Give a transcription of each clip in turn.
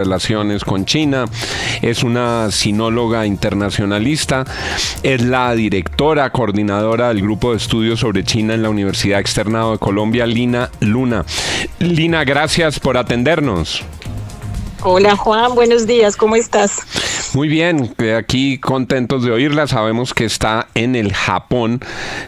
relaciones con China, es una sinóloga internacionalista, es la directora coordinadora del Grupo de Estudios sobre China en la Universidad Externado de Colombia, Lina Luna. Lina, gracias por atendernos. Hola Juan, buenos días, ¿cómo estás? Muy bien, aquí contentos de oírla. Sabemos que está en el Japón.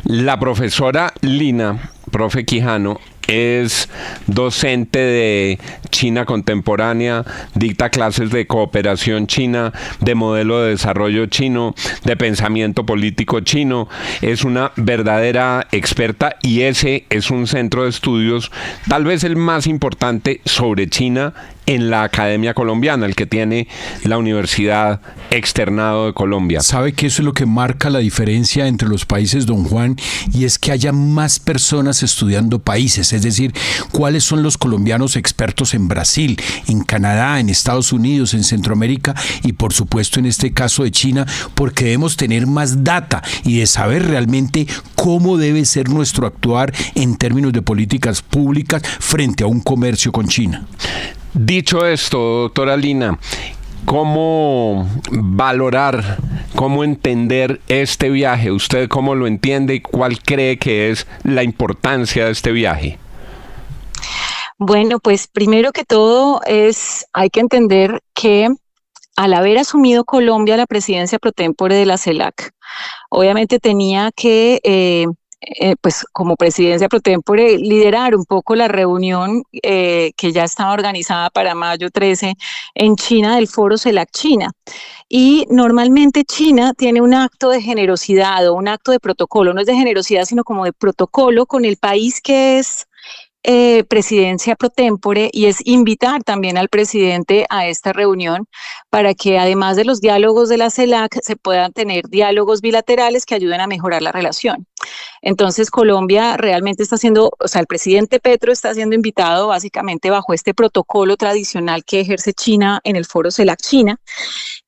La profesora Lina, profe Quijano, es docente de China contemporánea, dicta clases de cooperación china, de modelo de desarrollo chino, de pensamiento político chino. Es una verdadera experta y ese es un centro de estudios, tal vez el más importante sobre China en la Academia Colombiana, el que tiene la Universidad Externado de Colombia. Sabe que eso es lo que marca la diferencia entre los países, don Juan, y es que haya más personas estudiando países, es decir, cuáles son los colombianos expertos en Brasil, en Canadá, en Estados Unidos, en Centroamérica y por supuesto en este caso de China, porque debemos tener más data y de saber realmente cómo debe ser nuestro actuar en términos de políticas públicas frente a un comercio con China. Dicho esto, doctora Lina, ¿cómo valorar, cómo entender este viaje? ¿Usted cómo lo entiende y cuál cree que es la importancia de este viaje? Bueno, pues primero que todo hay que entender que al haber asumido Colombia la presidencia pro tempore de la CELAC, obviamente tenía que pues como presidencia pro tempore, liderar un poco la reunión que ya estaba organizada para mayo 13 en China, del foro CELAC China. Y normalmente China tiene un acto de generosidad o un acto de protocolo, no es de generosidad, sino como de protocolo con el país que es presidencia pro tempore, y es invitar también al presidente a esta reunión para que además de los diálogos de la CELAC se puedan tener diálogos bilaterales que ayuden a mejorar la relación. Entonces Colombia realmente está siendo, o sea, el presidente Petro está siendo invitado básicamente bajo este protocolo tradicional que ejerce China en el foro CELAC China,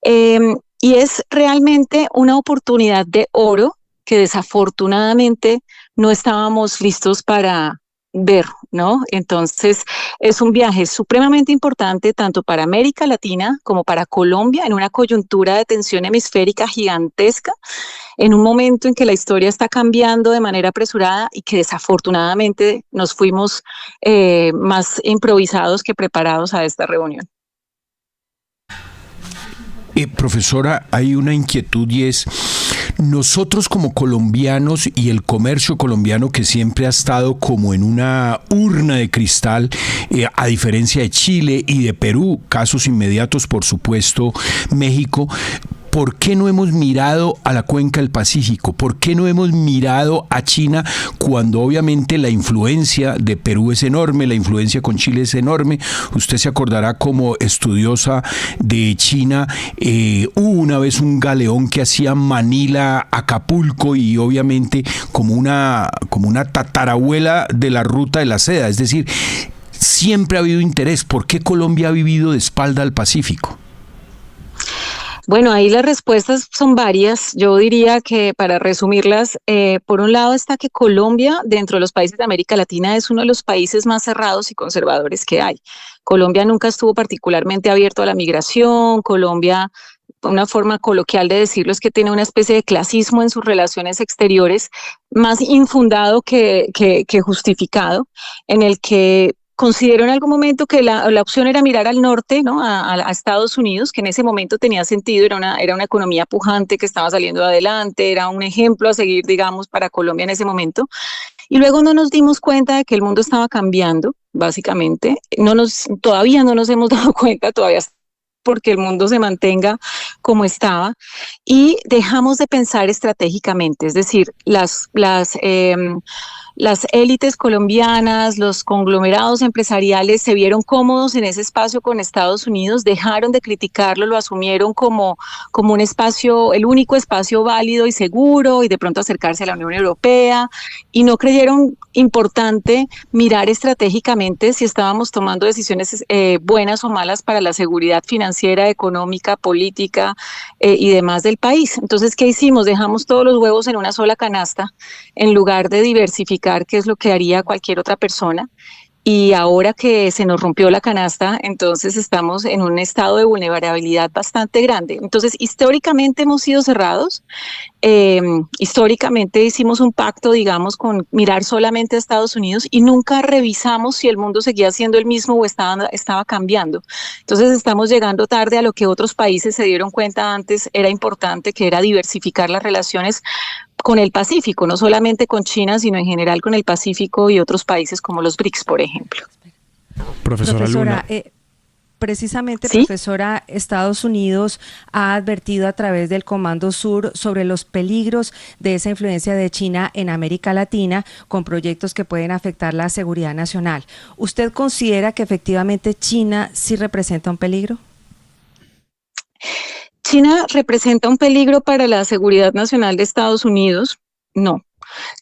y es realmente una oportunidad de oro que desafortunadamente no estábamos listos para ver, ¿no? Entonces es un viaje supremamente importante tanto para América Latina como para Colombia en una coyuntura de tensión hemisférica gigantesca, en un momento en que la historia está cambiando de manera apresurada y que desafortunadamente nos fuimos más improvisados que preparados a esta reunión. Profesora, hay una inquietud y es, nosotros como colombianos y el comercio colombiano que siempre ha estado como en una urna de cristal, a diferencia de Chile y de Perú, casos inmediatos por supuesto, México, ¿por qué no hemos mirado a la cuenca del Pacífico? ¿Por qué no hemos mirado a China cuando obviamente la influencia de Perú es enorme, la influencia con Chile es enorme? Usted se acordará como estudiosa de China, hubo una vez un galeón que hacía Manila, Acapulco y obviamente como una tatarabuela de la ruta de la seda. Es decir, siempre ha habido interés. ¿Por qué Colombia ha vivido de espalda al Pacífico? Bueno, ahí las respuestas son varias. Yo diría que para resumirlas, por un lado está que Colombia, dentro de los países de América Latina, es uno de los países más cerrados y conservadores que hay. Colombia nunca estuvo particularmente abierto a la migración. Colombia, una forma coloquial de decirlo, es que tiene una especie de clasismo en sus relaciones exteriores, más infundado que justificado, en el que consideró en algún momento que la opción era mirar al norte, ¿no? a Estados Unidos, que en ese momento tenía sentido, era una economía pujante que estaba saliendo adelante, era un ejemplo a seguir, digamos, para Colombia en ese momento. Y luego no nos dimos cuenta de que el mundo estaba cambiando, básicamente. Todavía no nos hemos dado cuenta, todavía porque el mundo se mantenga como estaba, y dejamos de pensar estratégicamente, es decir, las élites colombianas, los conglomerados empresariales se vieron cómodos en ese espacio con Estados Unidos, dejaron de criticarlo, lo asumieron como un espacio, el único espacio válido y seguro, y de pronto acercarse a la Unión Europea, y no creyeron importante mirar estratégicamente si estábamos tomando decisiones buenas o malas para la seguridad financiera, económica, política y demás del país. Entonces, ¿qué hicimos? Dejamos todos los huevos en una sola canasta en lugar de diversificar, que es lo que haría cualquier otra persona. y ahora que se nos rompió la canasta, entonces estamos en un estado de vulnerabilidad bastante grande. Entonces, históricamente hemos sido cerrados. Históricamente hicimos un pacto, digamos, con mirar solamente a Estados Unidos y nunca revisamos si el mundo seguía siendo el mismo o estaba cambiando. Entonces estamos llegando tarde a lo que otros países se dieron cuenta antes era importante, que era diversificar las relaciones con el Pacífico, no solamente con China, sino en general con el Pacífico y otros países como los BRICS, por ejemplo. Profesora Luna. Precisamente, ¿Sí? profesora, Estados Unidos ha advertido a través del Comando Sur sobre los peligros de esa influencia de China en América Latina con proyectos que pueden afectar la seguridad nacional. ¿Usted considera que efectivamente China sí representa un peligro? ¿China representa un peligro para la seguridad nacional de Estados Unidos? No.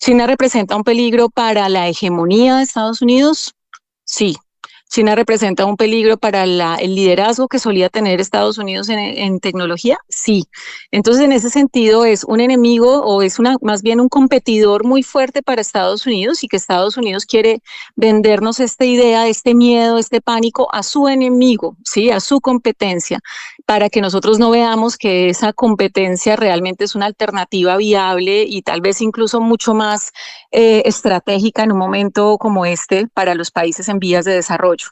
¿China representa un peligro para la hegemonía de Estados Unidos? Sí. ¿China representa un peligro para el liderazgo que solía tener Estados Unidos en tecnología? Sí. Entonces, en ese sentido, es un enemigo o es más bien un competidor muy fuerte para Estados Unidos, y que Estados Unidos quiere vendernos esta idea, este miedo, este pánico a su enemigo, ¿sí? A su competencia, para que nosotros no veamos que esa competencia realmente es una alternativa viable y tal vez incluso mucho más estratégica en un momento como este para los países en vías de desarrollo.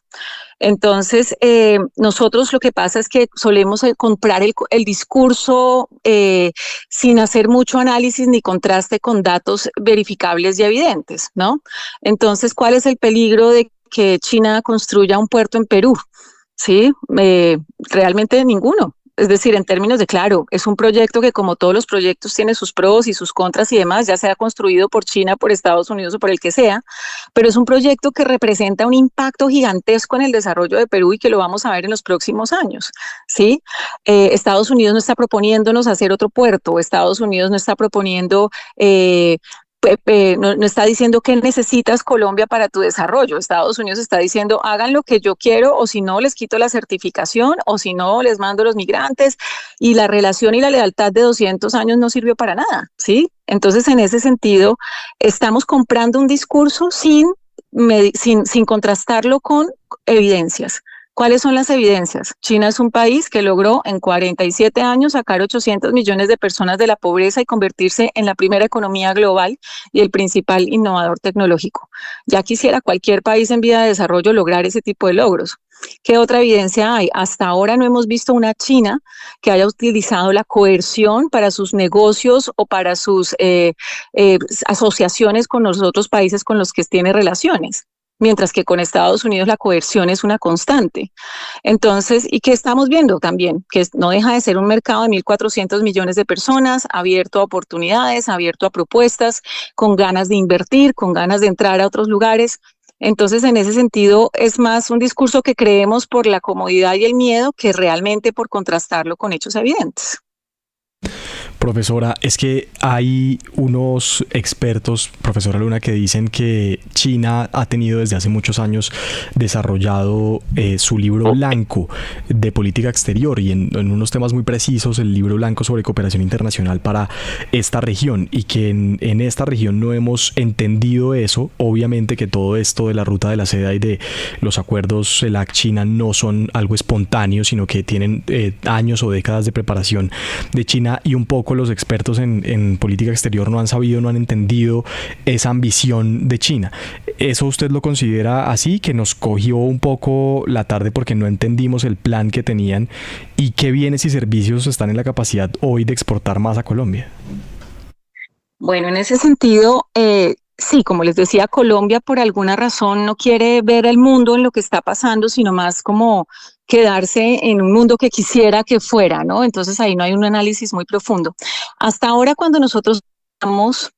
Entonces, nosotros lo que pasa es que solemos comprar el discurso sin hacer mucho análisis ni contraste con datos verificables y evidentes, ¿no? Entonces, ¿cuál es el peligro de que China construya un puerto en Perú? Sí, realmente ninguno. Es decir, en términos de, claro, es un proyecto que, como todos los proyectos, tiene sus pros y sus contras y demás, ya sea construido por China, por Estados Unidos o por el que sea, pero es un proyecto que representa un impacto gigantesco en el desarrollo de Perú y que lo vamos a ver en los próximos años, ¿sí? Estados Unidos no está proponiéndonos hacer otro puerto, Estados Unidos no está proponiendo no está diciendo qué necesitas Colombia para tu desarrollo. Estados Unidos está diciendo hagan lo que yo quiero, o si no les quito la certificación, o si no les mando los migrantes, y la relación y la lealtad de 200 años no sirvió para nada, ¿sí? Entonces, en ese sentido, estamos comprando un discurso sin contrastarlo con evidencias. ¿Cuáles son las evidencias? China es un país que logró en 47 años sacar 800 millones de personas de la pobreza y convertirse en la primera economía global y el principal innovador tecnológico. Ya quisiera cualquier país en vía de desarrollo lograr ese tipo de logros. ¿Qué otra evidencia hay? Hasta ahora no hemos visto una China que haya utilizado la coerción para sus negocios o para sus asociaciones con los otros países con los que tiene relaciones, mientras que con Estados Unidos la coerción es una constante. Entonces, ¿y qué estamos viendo también? Que no deja de ser un mercado de 1.400 millones de personas, abierto a oportunidades, abierto a propuestas, con ganas de invertir, con ganas de entrar a otros lugares. Entonces, en ese sentido, es más un discurso que creemos por la comodidad y el miedo que realmente por contrastarlo con hechos evidentes. Profesora, es que hay unos expertos, profesora Luna, que dicen que China ha tenido desde hace muchos años desarrollado su libro blanco de política exterior, y en unos temas muy precisos, el libro blanco sobre cooperación internacional para esta región, y que en esta región no hemos entendido eso. Obviamente que todo esto de la ruta de la seda y de los acuerdos CELAC-China no son algo espontáneo, sino que tienen años o décadas de preparación de China, y un poco los expertos en política exterior no han sabido, no han entendido esa ambición de China. ¿Eso usted lo considera así, que nos cogió un poco la tarde porque no entendimos el plan que tenían, y qué bienes y servicios están en la capacidad hoy de exportar más a Colombia? Bueno, en ese sentido, sí, como les decía, Colombia por alguna razón no quiere ver el mundo en lo que está pasando, sino más como quedarse en un mundo que quisiera que fuera, ¿no? Entonces ahí no hay un análisis muy profundo. Hasta ahora, cuando nosotros estamos,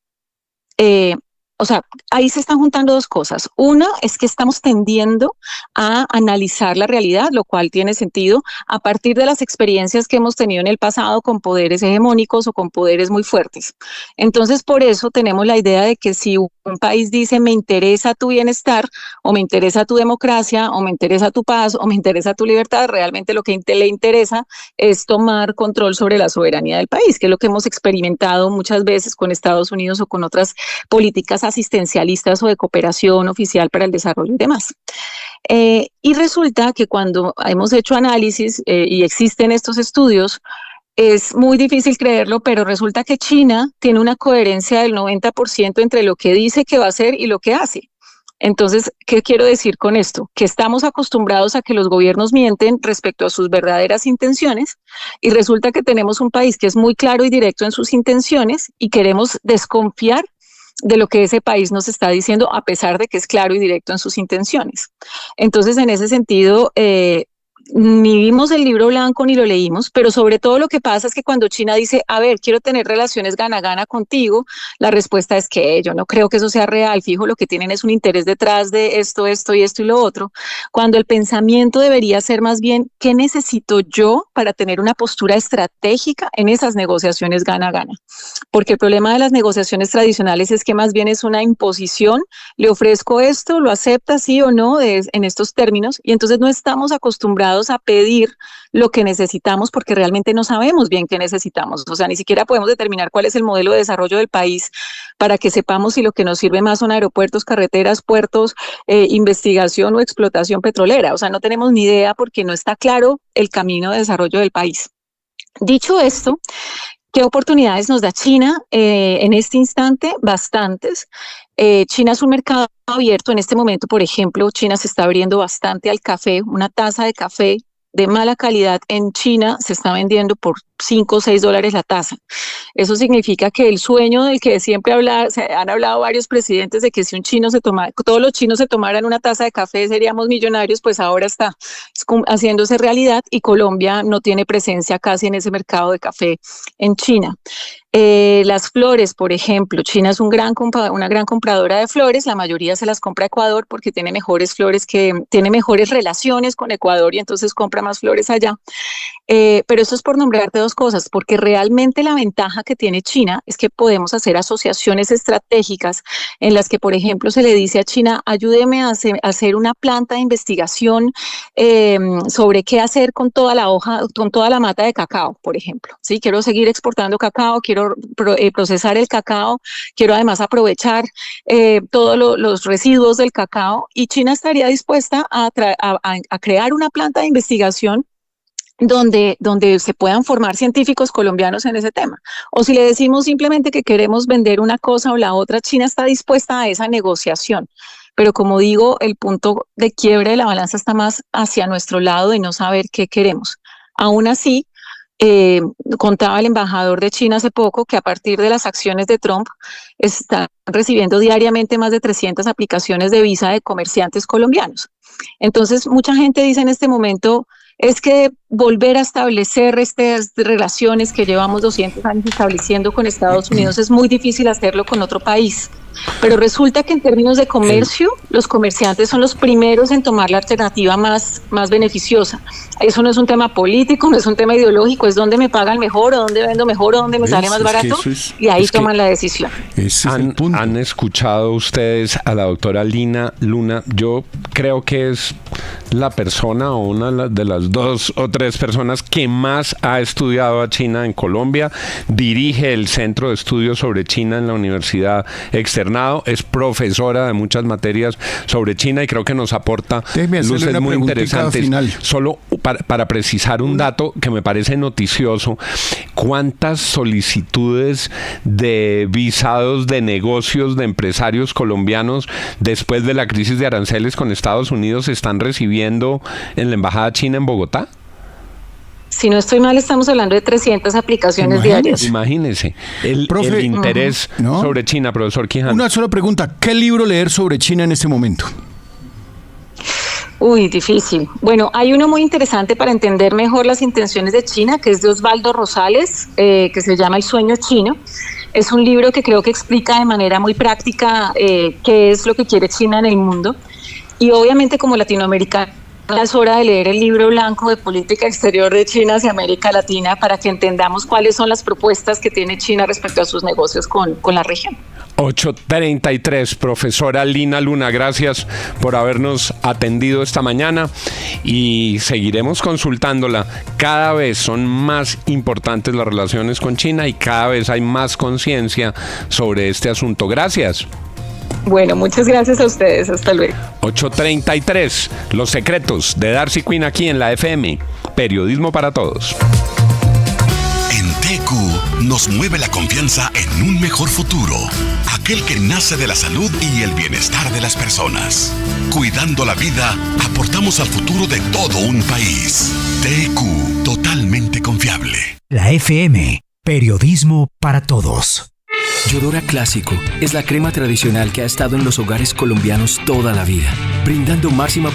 o sea, ahí se están juntando dos cosas. Una es que estamos tendiendo a analizar la realidad, lo cual tiene sentido a partir de las experiencias que hemos tenido en el pasado con poderes hegemónicos o con poderes muy fuertes. Entonces, por eso tenemos la idea de que si un país dice me interesa tu bienestar, o me interesa tu democracia, o me interesa tu paz, o me interesa tu libertad, realmente lo que le interesa es tomar control sobre la soberanía del país, que es lo que hemos experimentado muchas veces con Estados Unidos o con otras políticas asistencialistas o de cooperación oficial para el desarrollo y demás. Y resulta que cuando hemos hecho análisis y existen estos estudios, es muy difícil creerlo, pero resulta que China tiene una coherencia del 90% entre lo que dice que va a hacer y lo que hace. Entonces, ¿qué quiero decir con esto? Que estamos acostumbrados a que los gobiernos mienten respecto a sus verdaderas intenciones y resulta que tenemos un país que es muy claro y directo en sus intenciones y queremos desconfiar de lo que ese país nos está diciendo a pesar de que es claro y directo en sus intenciones. Entonces, en ese sentido, ni vimos el libro blanco ni lo leímos, pero sobre todo lo que pasa es que cuando China dice, a ver, quiero tener relaciones gana-gana contigo, la respuesta es que yo no creo que eso sea real, fijo, lo que tienen es un interés detrás de esto y lo otro, cuando el pensamiento debería ser más bien, ¿qué necesito yo para tener una postura estratégica en esas negociaciones gana-gana? Porque el problema de las negociaciones tradicionales es que más bien es una imposición, le ofrezco esto, lo acepta sí o no en estos términos, y entonces no estamos acostumbrados a pedir lo que necesitamos porque realmente no sabemos bien qué necesitamos. O sea, ni siquiera podemos determinar cuál es el modelo de desarrollo del país para que sepamos si lo que nos sirve más son aeropuertos, carreteras, puertos, investigación o explotación petrolera. O sea, no tenemos ni idea porque no está claro el camino de desarrollo del país. Dicho esto, ¿qué oportunidades nos da China en este instante? Bastantes. China es un mercado abierto en este momento. Por ejemplo, China se está abriendo bastante al café. Una taza de café de mala calidad en China se está vendiendo por $5 o $6 la taza. Eso significa que el sueño del que siempre han hablado varios presidentes de que si todos los chinos se tomaran una taza de café seríamos millonarios, pues ahora está haciéndose realidad y Colombia no tiene presencia casi en ese mercado de café en China. Las flores, por ejemplo, China es una gran compradora de flores, la mayoría se las compra a Ecuador porque tiene mejores relaciones con Ecuador y entonces compra más flores allá. Pero eso es por nombrarte dos cosas, porque realmente la ventaja que tiene China es que podemos hacer asociaciones estratégicas en las que, por ejemplo, se le dice a China, ayúdeme a hacer una planta de investigación sobre qué hacer con toda la mata de cacao, por ejemplo. ¿Sí? Quiero seguir exportando cacao, quiero procesar el cacao, quiero además aprovechar todos los residuos del cacao y China estaría dispuesta a crear una planta de investigación donde se puedan formar científicos colombianos en ese tema. O si le decimos simplemente que queremos vender una cosa o la otra, China está dispuesta a esa negociación. Pero como digo, el punto de quiebre de la balanza está más hacia nuestro lado de no saber qué queremos. Aún así, contaba el embajador de China hace poco que a partir de las acciones de Trump está recibiendo diariamente más de 300 aplicaciones de visa de comerciantes colombianos. Entonces, mucha gente dice en este momento, es que volver a establecer estas relaciones que llevamos 200 años estableciendo con Estados Unidos es muy difícil hacerlo con otro país. Pero resulta que en términos de comercio, los comerciantes son los primeros en tomar la alternativa más beneficiosa. Eso no es un tema político, no es un tema ideológico, es dónde me pagan mejor, o dónde vendo mejor, o dónde me sale más barato, y ahí toman la decisión. ¿Han escuchado ustedes a la doctora Lina Luna? Yo creo que es la persona o una de las 2 o 3 personas que más ha estudiado a China en Colombia. Dirige el Centro de Estudios sobre China en la Universidad Externado. Es profesora de muchas materias sobre China y creo que nos aporta luces muy interesantes. Solo para precisar un dato que me parece noticioso, ¿cuántas solicitudes de visados de negocios de empresarios colombianos después de la crisis de aranceles con Estados Unidos están recibiendo en la Embajada China en Bogotá? Si no estoy mal, estamos hablando de 300 aplicaciones diarias. Imagínese el interés sobre China, profesor Quijano. Una sola pregunta, ¿qué libro leer sobre China en este momento? Uy, difícil. Bueno, hay uno muy interesante para entender mejor las intenciones de China, que es de Osvaldo Rosales, que se llama El sueño chino. Es un libro que creo que explica de manera muy práctica qué es lo que quiere China en el mundo. Y obviamente como latinoamericana, es hora de leer el libro blanco de política exterior de China hacia América Latina para que entendamos cuáles son las propuestas que tiene China respecto a sus negocios con la región. 8:33, profesora Lina Luna, gracias por habernos atendido esta mañana y seguiremos consultándola. Cada vez son más importantes las relaciones con China y cada vez hay más conciencia sobre este asunto. Gracias. Bueno, muchas gracias a ustedes. Hasta luego. 8:33. Los secretos de Darcy Quinn aquí en la FM. Periodismo para todos. En TQ nos mueve la confianza en un mejor futuro, aquel que nace de la salud y el bienestar de las personas. Cuidando la vida, aportamos al futuro de todo un país. TQ, totalmente confiable. La FM, periodismo para todos. Yodora Clásico es la crema tradicional que ha estado en los hogares colombianos toda la vida, brindando máxima